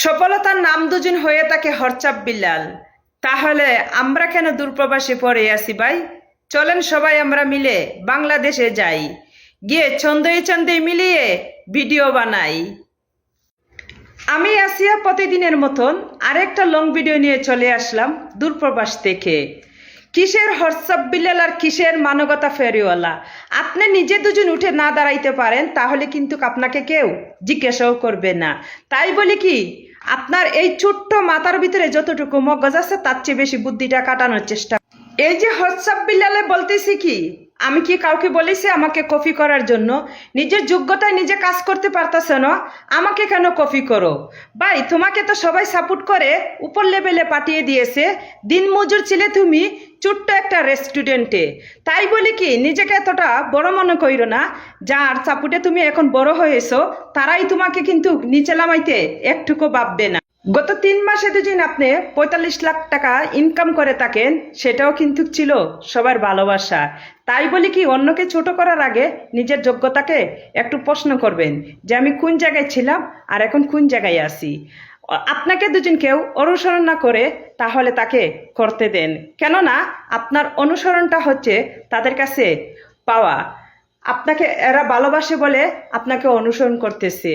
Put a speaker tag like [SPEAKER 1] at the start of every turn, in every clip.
[SPEAKER 1] সফলতার নাম দুজন হয়ে থাকে হরচাপ বিল্লাল। তাহলে আমরা কেন দূরপ্রবাসে পড়ে আছি ভাই? চলেন সবাই আমরা মিলে বাংলাদেশে যাই, গিয়ে ছন্দই ছন্দে মিলিয়ে ভিডিও বানাই। আমি আসিয়া প্রতিদিনের মতন আরেকটা লং ভিডিও নিয়ে চলে আসলাম দূরপ্রবাস থেকে। কিসের হোয়াটসঅ্যাপ বিল্লাল আর কিসের মানবতা ফেরিওয়ালা? আপনি নিজে দুজন উঠে না দাঁড়াইতে পারেন তাহলে কিন্তু আপনাকে কেউ জিজ্ঞাসাও করবে না। তাই বলি কি, আপনার এই ছোট্ট মাথার ভিতরে যতটুকু মগজ আছে তার চেয়ে বেশি বুদ্ধিটা কাটানোর চেষ্টা। এই যে হোয়াটসঅ্যাপ বিল্লালে বলতেছি কি, আমি কি কাউকে বলেছি আমাকে কপি করার জন্য? নিজের যোগ্যতায় নিজে কাজ করতে পারতেছে না, আমাকে কেন কপি করো? ভাই, তোমাকে তো সবাই সাপোর্ট করে উপর লেভেলে পাঠিয়ে দিয়েছে। দিনমজুর ছিলে তুমি ছোট্ট একটা রেস্টুরেন্টে। তাই বলি কি, নিজেকে এতটা বড় মনে কইরো না। যার সাপোর্টে তুমি এখন বড় হয়েছো তারাই তোমাকে কিন্তু নিচে নামাইতে একটুকু ভাববে না। গত 3 মাসে দুদিন আপনি 45 লাখ টাকা ইনকাম করে থাকেন, সেটাও কিন্তু ছিল সবার ভালোবাসা। তাই বলি কি, অন্যকে ছোট করার আগে নিজের যোগ্যতাকে একটু প্রশ্ন করবেন যে আমি কোন জায়গায় ছিলাম আর এখন কোন জায়গায় আছি। আপনাকে দুজন কেউ অনুসরণ না করে তাহলে তাকে করতে দেন, কেননা আপনার অনুসরণটা হচ্ছে তাদের কাছে পাওয়া। আপনাকে এরা ভালোবাসে বলে আপনাকে অনুসরণ করতেছে।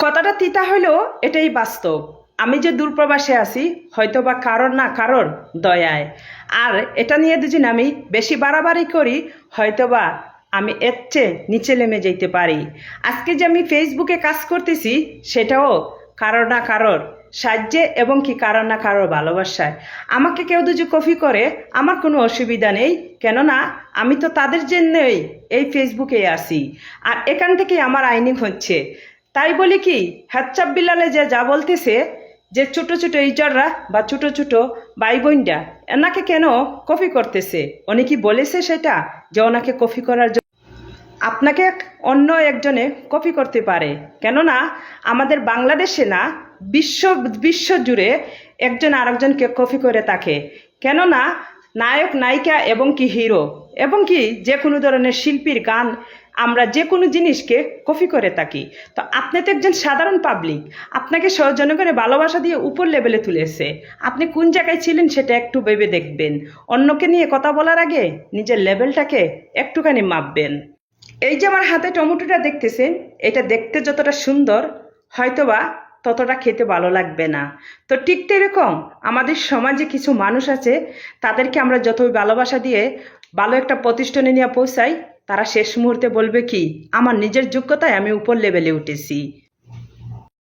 [SPEAKER 1] কথাটা তিতা হলেও এটাই বাস্তব। আমি যে দূরপ্রবাসে আছি হয়তো বা কারোর না কারোর দয়ায়, আর এটা নিয়ে দুদিন আমি বেশি বাড়াবাড়ি করি হয়তো বা আমি এর চেয়ে নিচে নেমে যেতে পারি। আজকে যে আমি ফেসবুকে কাজ করতেছি সেটাও কারোর না কারোর সাহায্যে এবং কি কারোর না কারোর ভালোবাসায়। আমাকে কেউ যদি কপি করে আমার কোনো অসুবিধা নেই, কেননা আমি তো তাদের জন্যই এই ফেসবুকে আসি, আর এখান থেকে আমার আইনিং হচ্ছে। তাই বলি কি, হোয়াটসঅ্যাপ বিল্লালে যে যা বলতেছে যে ছোট ছোট ইউজাররা বা ছোট ছোট ভাই বোনরা এনাকে কেন কপি করতেছে, উনি কি বলেছে সেটা যে ওনাকে কপি করার জন্য? আপনাকে অন্য একজনে কপি করতে পারে, কেননা আমাদের বাংলাদেশে না বিশ্ব জুড়ে একজন আরেকজনকে কপি করে থাকে। কেননা নায়ক নায়িকা এবং কি হিরো এবং কি যে কোনো ধরনের শিল্পীর গান আমরা যে কোনো জিনিসকে কপি করে থাকি। তো আপনি তো একজন সাধারণ পাবলিক, আপনাকে জনগণের ভালোবাসা দিয়ে উপর লেভেলে তুলেছে। আপনি কোন জায়গায় ছিলেন সেটা একটু ভেবে দেখবেন। অন্যকে নিয়ে কথা বলার আগে নিজের লেভেলটাকে একটুখানি মাপবেন। এই যে আমার হাতে টমেটোটা দেখতেছেন, এটা দেখতে যতটা সুন্দর হয়তোবা ততটা খেতে ভালো লাগবে না। তো ঠিক এরকম আমাদের সমাজে কিছু মানুষ আছে, তাদেরকে আমরা যতই ভালোবাসা দিয়ে ভালো একটা প্রতিষ্ঠানে নিয়ে পৌঁছাই, তারা শেষ মুহূর্তে বলবে কি, আমার নিজের যোগ্যতায় আমি উপর লেভেলে উঠেছি।